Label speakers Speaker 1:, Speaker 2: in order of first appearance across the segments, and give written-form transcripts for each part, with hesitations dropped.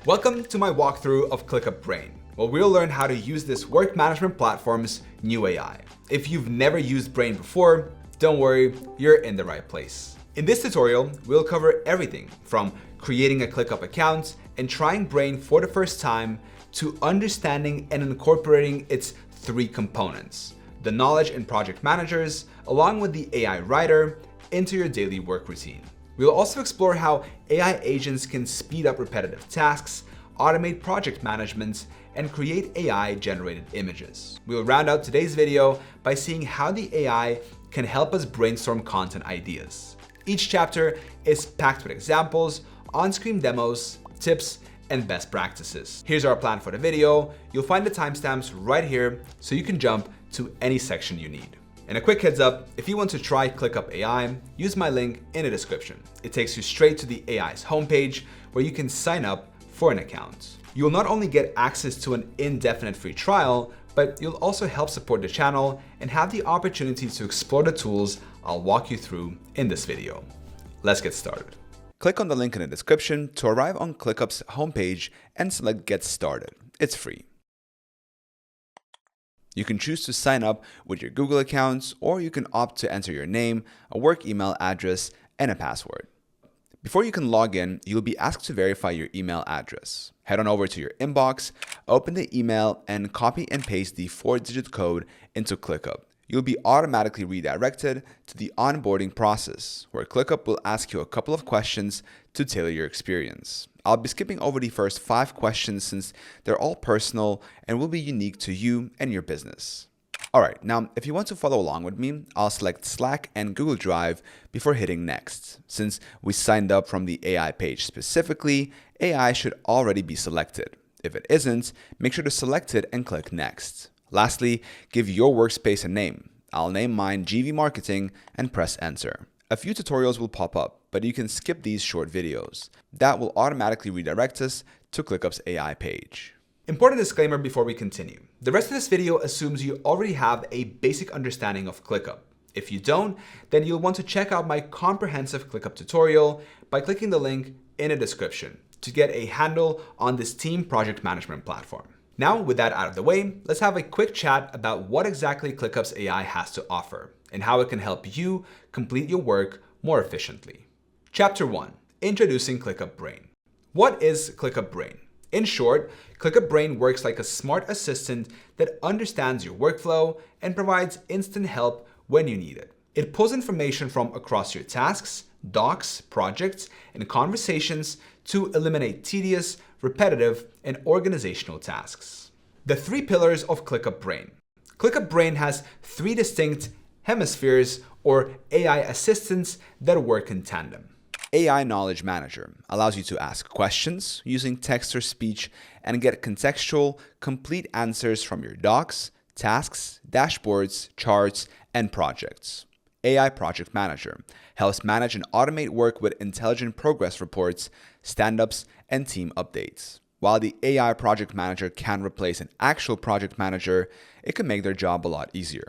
Speaker 1: Welcome to my walkthrough of ClickUp Brain, where we'll learn how to use this work management platform's new AI. If you've never used Brain before, don't worry, you're in the right place. In this tutorial, we'll cover everything from creating a ClickUp account and trying Brain for the first time to understanding and incorporating its three components, the knowledge and project managers, along with the AI writer, into your daily work routine. We'll also explore how AI agents can speed up repetitive tasks, automate project management, and create AI-generated images. We'll round out today's video by seeing how the AI can help us brainstorm content ideas. Each chapter is packed with examples, on-screen demos, tips, and best practices. Here's our plan for the video. You'll find the timestamps right here so you can jump to any section you need. And a quick heads up, if you want to try ClickUp AI, use my link in the description. It takes you straight to the AI's homepage where you can sign up for an account. You'll not only get access to an indefinite free trial, but you'll also help support the channel and have the opportunity to explore the tools I'll walk you through in this video. Let's get started. Click on the link in the description to arrive on ClickUp's homepage and select Get Started. It's free. You can choose to sign up with your Google accounts, or you can opt to enter your name, a work email address, and a password. Before you can log in, you'll be asked to verify your email address. Head on over to your inbox, open the email, and copy and paste the 4-digit code into ClickUp. You'll be automatically redirected to the onboarding process, where ClickUp will ask you a couple of questions to tailor your experience. I'll be skipping over the first 5 questions since they're all personal and will be unique to you and your business. Alright, now if you want to follow along with me, I'll select Slack and Google Drive before hitting Next. Since we signed up from the AI page specifically, AI should already be selected. If it isn't, make sure to select it and click Next. Lastly, give your workspace a name. I'll name mine GV Marketing and press Enter. A few tutorials will pop up, but you can skip these short videos. That will automatically redirect us to ClickUp's AI page. Important disclaimer before we continue. The rest of this video assumes you already have a basic understanding of ClickUp. If you don't, then you'll want to check out my comprehensive ClickUp tutorial by clicking the link in the description to get a handle on this team project management platform. Now, with that out of the way, let's have a quick chat about what exactly ClickUp's AI has to offer and how it can help you complete your work more efficiently. Chapter 1. Introducing ClickUp Brain. What is ClickUp Brain? In short, ClickUp Brain works like a smart assistant that understands your workflow and provides instant help when you need it. It pulls information from across your tasks, docs, projects, and conversations to eliminate tedious, repetitive, and organizational tasks. The 3 pillars of ClickUp Brain. ClickUp Brain has 3 distinct hemispheres or AI assistants that work in tandem. AI Knowledge Manager allows you to ask questions using text or speech and get contextual, complete answers from your docs, tasks, dashboards, charts, and projects. AI Project Manager helps manage and automate work with intelligent progress reports, stand-ups, and team updates. While the AI Project Manager can replace an actual project manager, it can make their job a lot easier.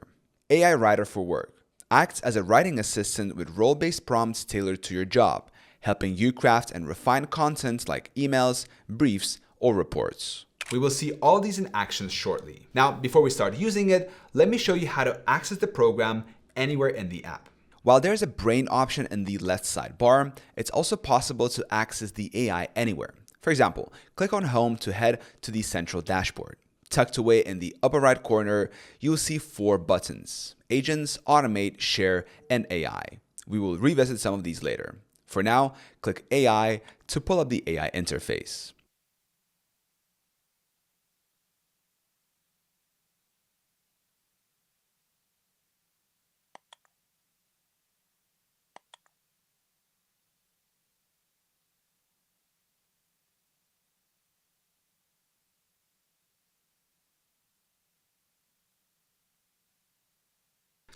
Speaker 1: AI Writer for Work acts as a writing assistant with role-based prompts tailored to your job, helping you craft and refine content like emails, briefs, or reports. We will see all these in action shortly. Now, before we start using it, let me show you how to access the program anywhere in the app. While there's a Brain option in the left sidebar, it's also possible to access the AI anywhere. For example, click on Home to head to the central dashboard. Tucked away in the upper right corner, you'll see 4 buttons: Agents, Automate, Share, and AI. We will revisit some of these later. For now, click AI to pull up the AI interface.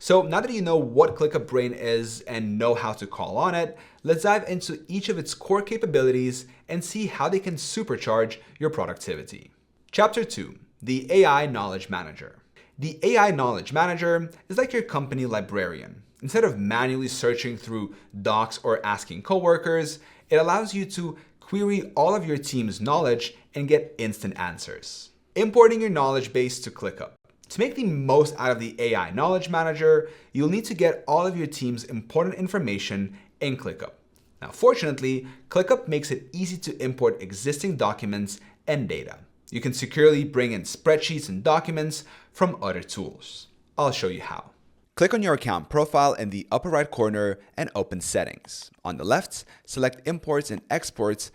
Speaker 1: So now that you know what ClickUp Brain is and know how to call on it, let's dive into each of its core capabilities and see how they can supercharge your productivity. Chapter 2. The AI Knowledge Manager. The AI Knowledge Manager is like your company librarian. Instead of manually searching through docs or asking coworkers, it allows you to query all of your team's knowledge and get instant answers. Importing your knowledge base to ClickUp. To make the most out of the AI Knowledge Manager, you'll need to get all of your team's important information in ClickUp. Now, fortunately, ClickUp makes it easy to import existing documents and data. You can securely bring in spreadsheets and documents from other tools. I'll show you how. Click on your account profile in the upper right corner and open Settings. On the left, select Imports and Exports.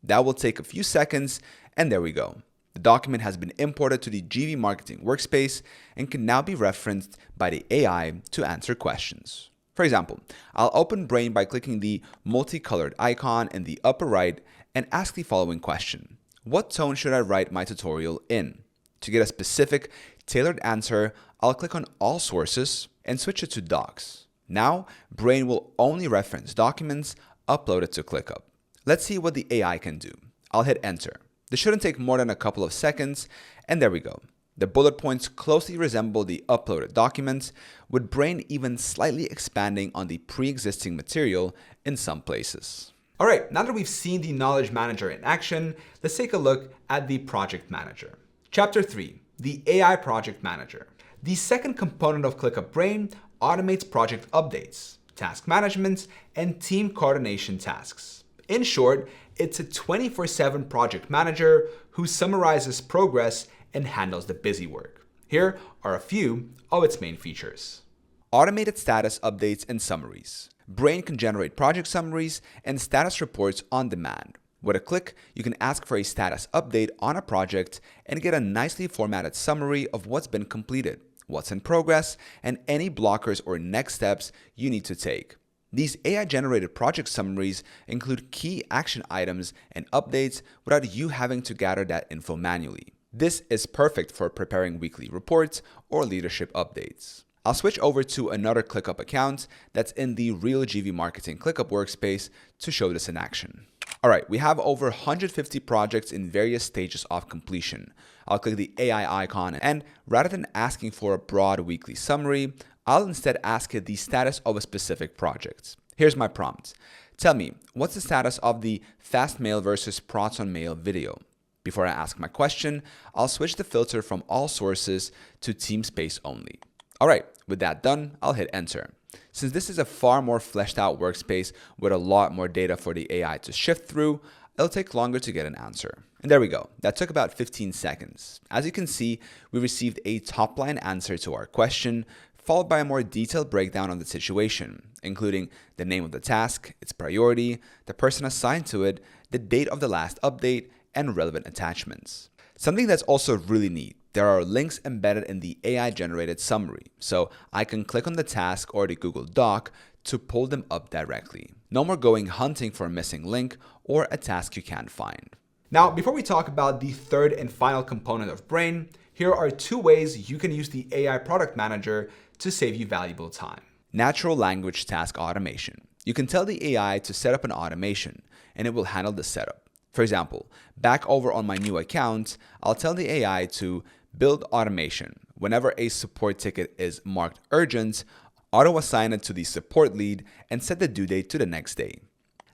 Speaker 1: That will take a few seconds, and there we go. The document has been imported to the GV Marketing workspace and can now be referenced by the AI to answer questions. For example, I'll open Brain by clicking the multicolored icon in the upper right and ask the following question. What tone should I write my tutorial in? To get a specific, tailored answer, I'll click on All Sources and switch it to Docs. Now, Brain will only reference documents uploaded to ClickUp. Let's see what the AI can do. I'll hit Enter. This shouldn't take more than a couple of seconds, and there we go. The bullet points closely resemble the uploaded documents, with Brain even slightly expanding on the pre-existing material in some places. All right, now that we've seen the Knowledge Manager in action, let's take a look at the Project Manager. Chapter 3, the AI Project Manager. The second component of ClickUp Brain automates project updates, task management, and team coordination tasks. In short, it's a 24/7 project manager who summarizes progress and handles the busy work. Here are a few of its main features. Automated status updates and summaries. Brain can generate project summaries and status reports on demand. With a click, you can ask for a status update on a project and get a nicely formatted summary of what's been completed, what's in progress, and any blockers or next steps you need to take. These AI-generated project summaries include key action items and updates without you having to gather that info manually. This is perfect for preparing weekly reports or leadership updates. I'll switch over to another ClickUp account that's in the real GV Marketing ClickUp workspace to show this in action. All right, we have over 150 projects in various stages of completion. I'll click the AI icon, and rather than asking for a broad weekly summary, I'll instead ask it the status of a specific project. Here's my prompt. Tell me, what's the status of the Fast Mail versus Proton Mail video? Before I ask my question, I'll switch the filter from all sources to team space only. All right, with that done, I'll hit Enter. Since this is a far more fleshed out workspace with a lot more data for the AI to shift through, it'll take longer to get an answer. And there we go. That took about 15 seconds. As you can see, we received a top-line answer to our question, followed by a more detailed breakdown of the situation, including the name of the task, its priority, the person assigned to it, the date of the last update, and relevant attachments. Something that's also really neat, there are links embedded in the AI-generated summary, so I can click on the task or the Google Doc to pull them up directly. No more going hunting for a missing link or a task you can't find. Now, before we talk about the third and final component of Brain, here are 2 ways you can use the AI Product Manager to save you valuable time. Natural language task automation. You can tell the AI to set up an automation, and it will handle the setup. For example, back over on my new account, I'll tell the AI to build automation. Whenever a support ticket is marked urgent, auto-assign it to the support lead and set the due date to the next day.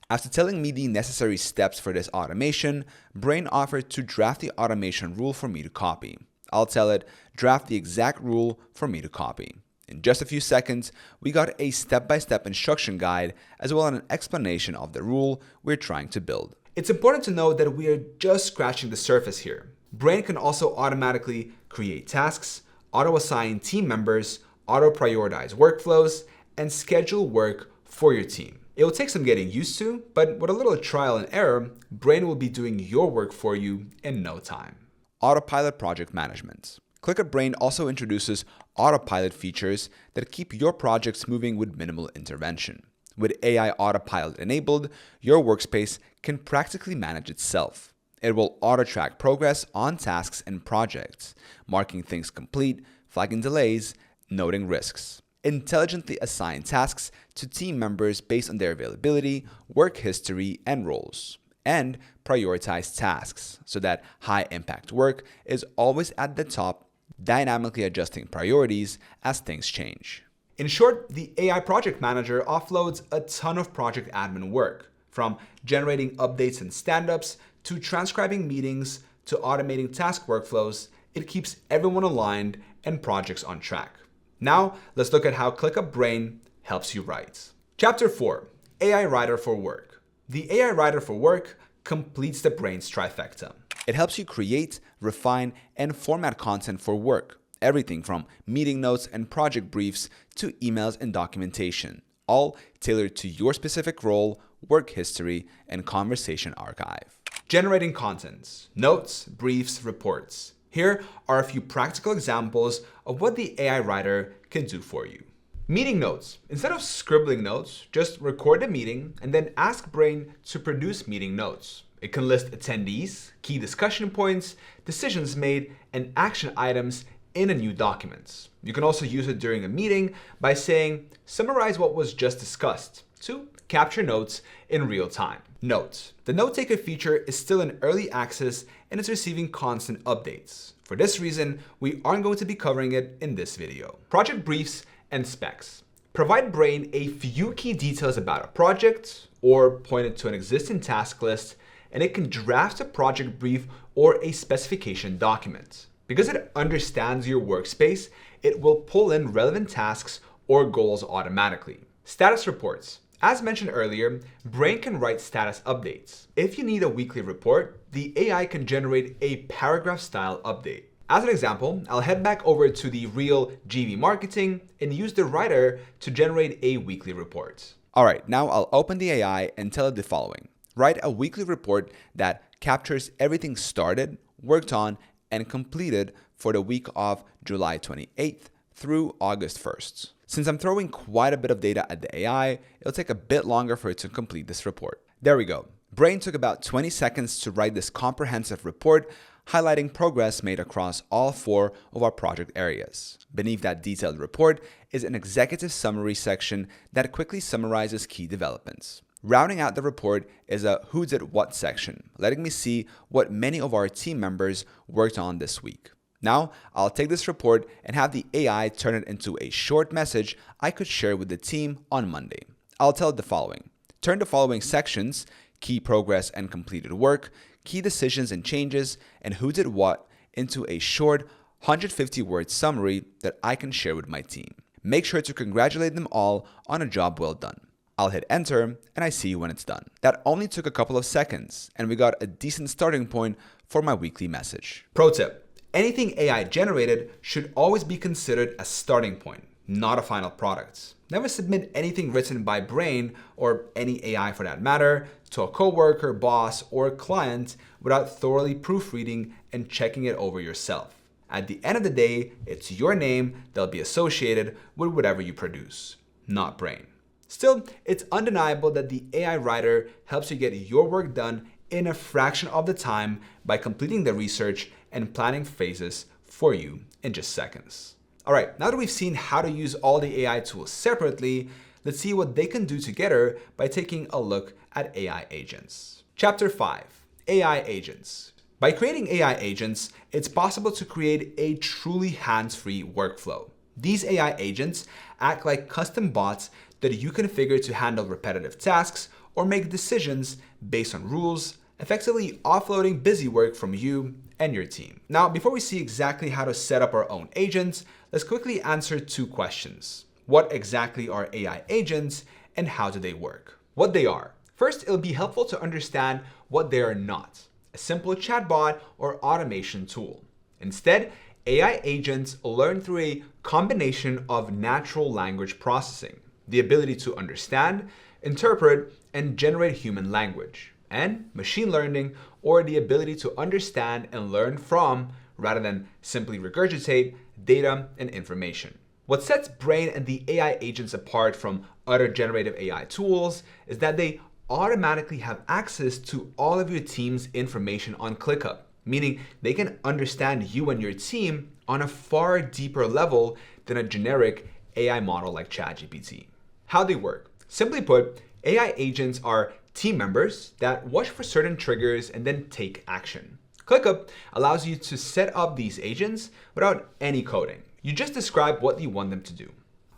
Speaker 1: After telling me the necessary steps for this automation, Brain offered to draft the automation rule for me to copy. I'll tell it, draft the exact rule for me to copy. In just a few seconds, we got a step-by-step instruction guide as well as an explanation of the rule we're trying to build. It's important to note that we are just scratching the surface here. Brain can also automatically create tasks, auto-assign team members, auto-prioritize workflows, and schedule work for your team. It will take some getting used to, but with a little trial and error, Brain will be doing your work for you in no time. Autopilot project management. ClickUp Brain also introduces Autopilot features that keep your projects moving with minimal intervention. With AI Autopilot enabled, your workspace can practically manage itself. It will auto-track progress on tasks and projects, marking things complete, flagging delays, noting risks. intelligently assign tasks to team members based on their availability, work history, and roles, and prioritize tasks so that high-impact work is always at the top, dynamically adjusting priorities as things change. In short, the AI Project Manager offloads a ton of project admin work, from generating updates and stand-ups to transcribing meetings to automating task workflows. It keeps everyone aligned and projects on track. Now, let's look at how ClickUp Brain helps you write. Chapter 4, AI Writer for Work. The AI Writer for Work completes the Brain's trifecta. It helps you create, refine, and format content for work. Everything from meeting notes and project briefs to emails and documentation, all tailored to your specific role, work history, and conversation archive. Generating content, notes, briefs, reports. Here are a few practical examples of what the AI Writer can do for you. Meeting notes. Instead of scribbling notes, just record a meeting and then ask Brain to produce meeting notes. It can list attendees, key discussion points, decisions made, and action items in a new document. You can also use it during a meeting by saying, summarize what was just discussed to capture notes in real time. Note: the note taker feature is still in early access and it's receiving constant updates. For this reason, we aren't going to be covering it in this video. Project briefs and specs. Provide Brain a few key details about a project or point it to an existing task list, and it can draft a project brief or a specification document. Because it understands your workspace, it will pull in relevant tasks or goals automatically. Status reports. As mentioned earlier, Brain can write status updates. If you need a weekly report, the AI can generate a paragraph-style update. As an example, I'll head back over to the real GV Marketing and use the writer to generate a weekly report. All right, now I'll open the AI and tell it the following. Write a weekly report that captures everything started, worked on, and completed for the week of July 28th through August 1st. Since I'm throwing quite a bit of data at the AI, it'll take a bit longer for it to complete this report. There we go. Brain took about 20 seconds to write this comprehensive report, highlighting progress made across all 4 of our project areas. Beneath that detailed report is an executive summary section that quickly summarizes key developments. Rounding out the report is a Who Did What section, letting me see what many of our team members worked on this week. Now, I'll take this report and have the AI turn it into a short message I could share with the team on Monday. I'll tell it the following. Turn the following sections, key progress and completed work, key decisions and changes, and who did what, into a short 150-word summary that I can share with my team. Make sure to congratulate them all on a job well done. I'll hit enter and I see when it's done. That only took a couple of seconds and we got a decent starting point for my weekly message. Pro tip: anything AI generated should always be considered a starting point, not a final product. Never submit anything written by Brain, or any AI for that matter, to a coworker, boss, or client without thoroughly proofreading and checking it over yourself. At the end of the day, it's your name that'll be associated with whatever you produce, not Brain. Still, it's undeniable that the AI writer helps you get your work done in a fraction of the time by completing the research and planning phases for you in just seconds. All right, now that we've seen how to use all the AI tools separately, let's see what they can do together by taking a look at AI agents. Chapter 5, AI agents. By creating AI agents, it's possible to create a truly hands-free workflow. These AI agents act like custom bots that you configure to handle repetitive tasks or make decisions based on rules, effectively offloading busy work from you and your team. Now, before we see exactly how to set up our own agents, let's quickly answer 2 questions. What exactly are AI agents and how do they work? What they are. First, it'll be helpful to understand what they are not: a simple chatbot or automation tool. Instead, AI agents learn through a combination of natural language processing, the ability to understand, interpret, and generate human language, and machine learning, or the ability to understand and learn from, rather than simply regurgitate, data and information. What sets Brain and the AI agents apart from other generative AI tools is that they automatically have access to all of your team's information on ClickUp, meaning they can understand you and your team on a far deeper level than a generic AI model like ChatGPT. How they work. Simply put, AI agents are team members that watch for certain triggers and then take action. ClickUp allows you to set up these agents without any coding. You just describe what you want them to do.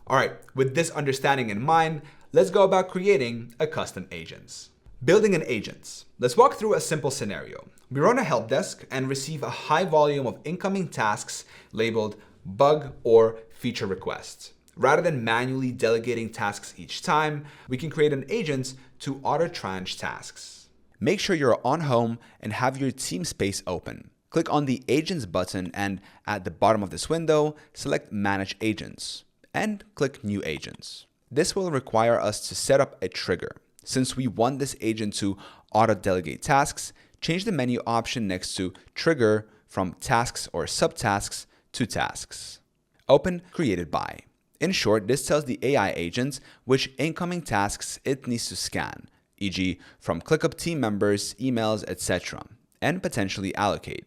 Speaker 1: All right, with this understanding in mind, let's go about creating a custom agent. Building an agent. Let's walk through a simple scenario. We run a help desk and receive a high volume of incoming tasks labeled bug or feature requests. Rather than manually delegating tasks each time, we can create an agent to auto-tranche tasks. Make sure you're on home and have your team space open. Click on the Agents button and at the bottom of this window, select Manage Agents and click New Agents. This will require us to set up a trigger. Since we want this agent to auto-delegate tasks, change the menu option next to Trigger from Tasks or Subtasks to Tasks. Open Created By. In short, this tells the AI agent which incoming tasks it needs to scan, e.g. from ClickUp team members, emails, etc., and potentially allocate.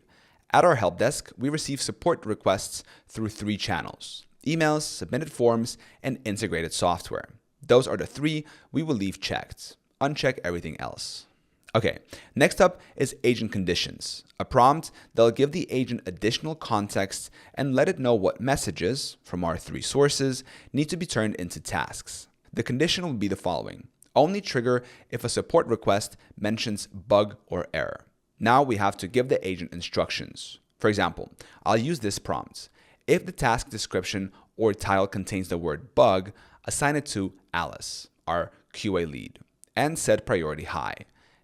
Speaker 1: At our help desk, we receive support requests through 3 channels: emails, submitted forms, and integrated software. Those are the 3 we will leave checked. Uncheck everything else. Okay, next up is agent conditions, a prompt that'll give the agent additional context and let it know what messages from our 3 sources need to be turned into tasks. The condition will be the following: only trigger if a support request mentions bug or error. Now we have to give the agent instructions. For example, I'll use this prompt. If the task description or title contains the word bug, assign it to Alice, our QA lead, and set priority high.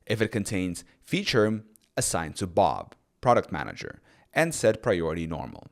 Speaker 1: If it contains feature, assign to Bob, product manager, and set priority normal.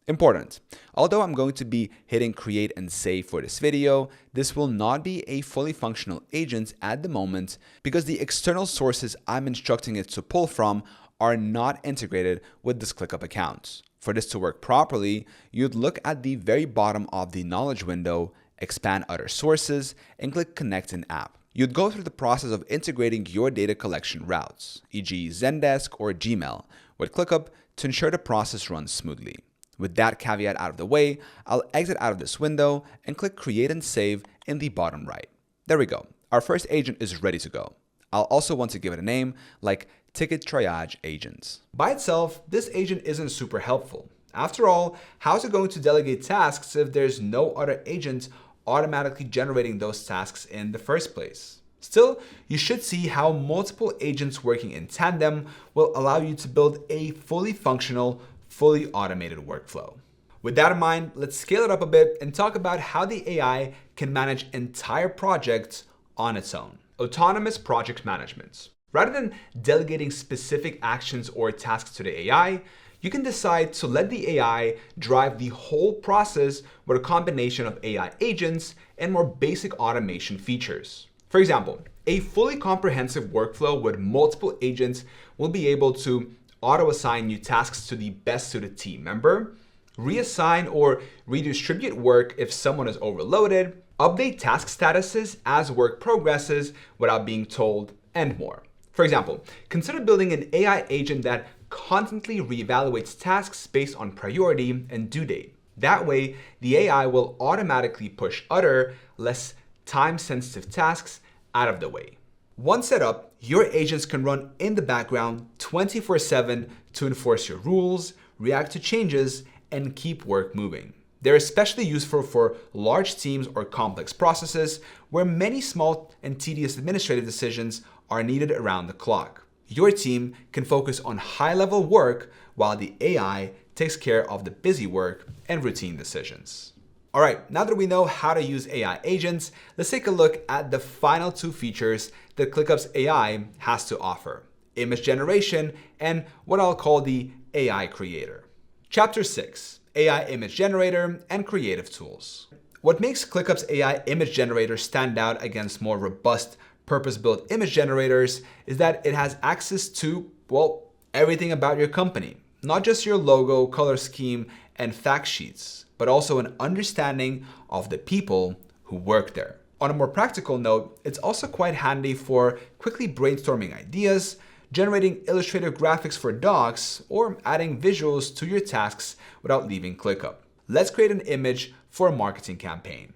Speaker 1: Important. Although I'm going to be hitting create and save for this video, this will not be a fully functional agent at the moment because the external sources I'm instructing it to pull from are not integrated with this ClickUp account. For this to work properly, you'd look at the very bottom of the knowledge window, expand other sources, and click connect in app. You'd go through the process of integrating your data collection routes, e.g. Zendesk or Gmail, with ClickUp to ensure the process runs smoothly. With that caveat out of the way, I'll exit out of this window and click create and save in the bottom right. There we go. Our first agent is ready to go. I'll also want to give it a name like Ticket Triage Agent. By itself, this agent isn't super helpful. After all, how's it going to delegate tasks if there's no other agent automatically generating those tasks in the first place? Still, you should see how multiple agents working in tandem will allow you to build a fully functional, fully automated workflow. With that in mind, let's scale it up a bit and talk about how the AI can manage entire projects on its own. Autonomous project management. Rather than delegating specific actions or tasks to the AI, you can decide to let the AI drive the whole process with a combination of AI agents and more basic automation features. For example, a fully comprehensive workflow with multiple agents will be able to auto-assign new tasks to the best suited team member, reassign or redistribute work if someone is overloaded, update task statuses as work progresses without being told, and more. For example, consider building an AI agent that constantly reevaluates tasks based on priority and due date. That way, the AI will automatically push other, less time-sensitive tasks out of the way. Once set up, your agents can run in the background 24/7 to enforce your rules, react to changes, and keep work moving. They're especially useful for large teams or complex processes where many small and tedious administrative decisions are needed around the clock. Your team can focus on high-level work while the AI takes care of the busy work and routine decisions. All right, now that we know how to use AI agents, let's take a look at the final 2 features that ClickUp's AI has to offer: image generation and what I'll call the AI creator. Chapter 6, AI image generator and creative tools. What makes ClickUp's AI image generator stand out against more robust purpose-built image generators is that it has access to, well, everything about your company. Not just your logo, color scheme, and fact sheets, but also an understanding of the people who work there. On a more practical note, it's also quite handy for quickly brainstorming ideas, generating illustrative graphics for docs, or adding visuals to your tasks without leaving ClickUp. Let's create an image for a marketing campaign.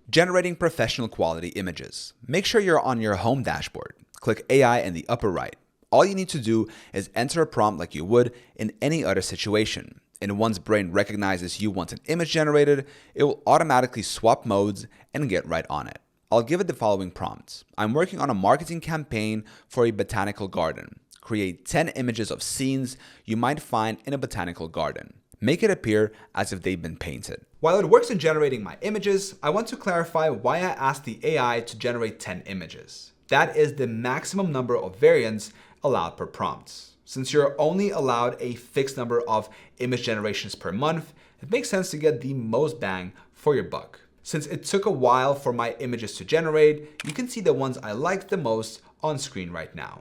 Speaker 1: Generating professional quality images. Make sure you're on your home dashboard. Click AI in the upper right. All you need to do is enter a prompt like you would in any other situation. And once Brain recognizes you want an image generated, it will automatically swap modes and get right on it. I'll give it the following prompts. I'm working on a marketing campaign for a botanical garden. Create 10 images of scenes you might find in a botanical garden. Make it appear as if they've been painted. While it works in generating my images, I want to clarify why I asked the AI to generate 10 images. That is the maximum number of variants allowed per prompt. Since you're only allowed a fixed number of image generations per month, it makes sense to get the most bang for your buck. Since it took a while for my images to generate, you can see the ones I liked the most on screen right now.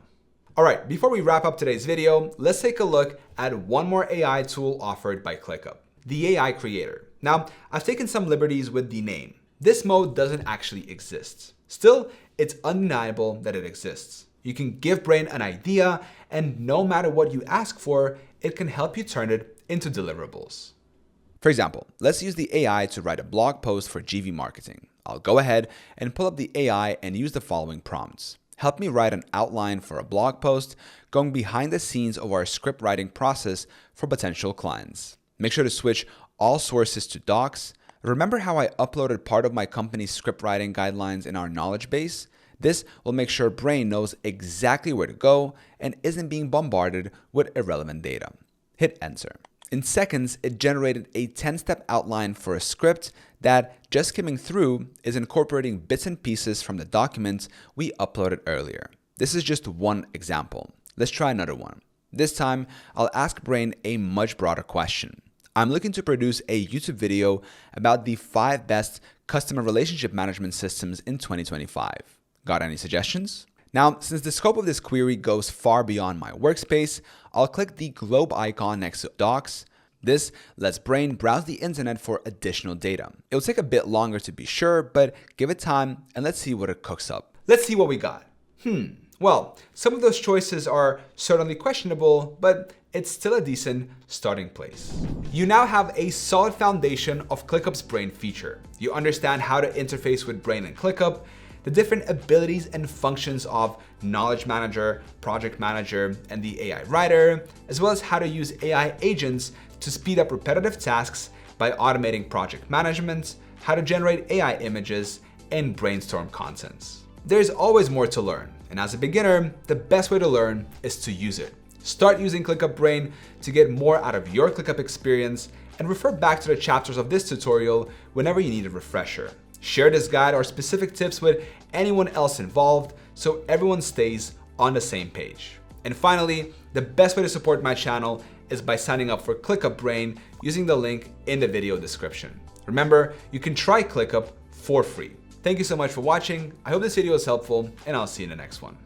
Speaker 1: Alright, before we wrap up today's video, let's take a look at one more AI tool offered by ClickUp, the AI Creator. Now, I've taken some liberties with the name. This mode doesn't actually exist. Still, it's undeniable that it exists. You can give Brain an idea, and no matter what you ask for, it can help you turn it into deliverables. For example, let's use the AI to write a blog post for GV marketing. I'll go ahead and pull up the AI and use the following prompts. Help me write an outline for a blog post going behind the scenes of our script writing process for potential clients. Make sure to switch all sources to docs. Remember how I uploaded part of my company's script writing guidelines in our knowledge base? This will make sure Brain knows exactly where to go and isn't being bombarded with irrelevant data. Hit enter. In seconds, it generated a 10-step outline for a script that, just skimming through, is incorporating bits and pieces from the documents we uploaded earlier. This is just one example. Let's try another one. This time, I'll ask Brain a much broader question. I'm looking to produce a YouTube video about the 5 best customer relationship management systems in 2025. Got any suggestions? Now, since the scope of this query goes far beyond my workspace, I'll click the globe icon next to Docs. This lets Brain browse the internet for additional data. It'll take a bit longer to be sure, but give it time and let's see what it cooks up. Let's see what we got. Well, some of those choices are certainly questionable, but it's still a decent starting place. You now have a solid foundation of ClickUp's Brain feature. You understand how to interface with Brain and ClickUp, the different abilities and functions of Knowledge Manager, Project Manager, and the AI Writer, as well as how to use AI agents to speed up repetitive tasks by automating project management, how to generate AI images, and brainstorm contents. There's always more to learn, and as a beginner, the best way to learn is to use it. Start using ClickUp Brain to get more out of your ClickUp experience, and refer back to the chapters of this tutorial whenever you need a refresher. Share this guide or specific tips with anyone else involved so everyone stays on the same page. And finally, the best way to support my channel is by signing up for ClickUp Brain using the link in the video description. Remember, you can try ClickUp for free. Thank you so much for watching. I hope this video was helpful, and I'll see you in the next one.